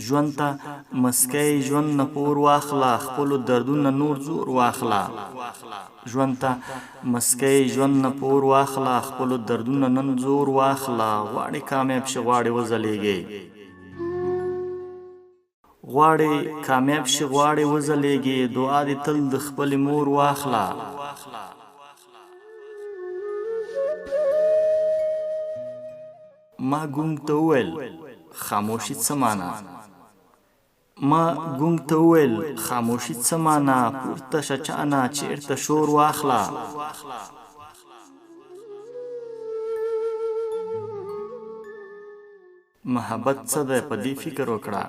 ژوند ته مسکی ژوند نه پور واخله خپلو دردونه نور زور واخله ژوند ته مسکی ژوند نه پور واخله خپلو دردونه نن زور واخله غواړې کامیاب شي غواړې وځلیږې غواړې کامیاب شي غواړې وځلیږې دعا دې تل د خپلې مور واخله ما ګونګ ته وویل خاموشي څه معنا ما ګونګ ته وویل خاموشي څه معنا پورته شه چانه چېرته شور واخله محبت څه دی په دې فکر وکړه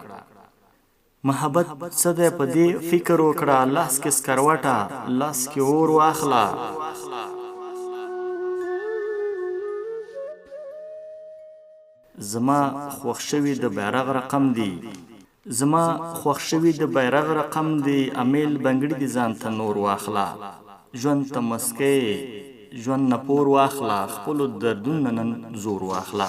محبت څه دی په دې فکر وکړه لاس کې سکروټه لاس کې اور واخله زما خوښ شوي د بیرغ رقم دی زما خوښ شوي د بیرغ رقم دی امیل بنګړي دي ځان ته نور واخله ژوند ته مسکی ژوند نه پور واخله خپلو دردونه نن زور واخله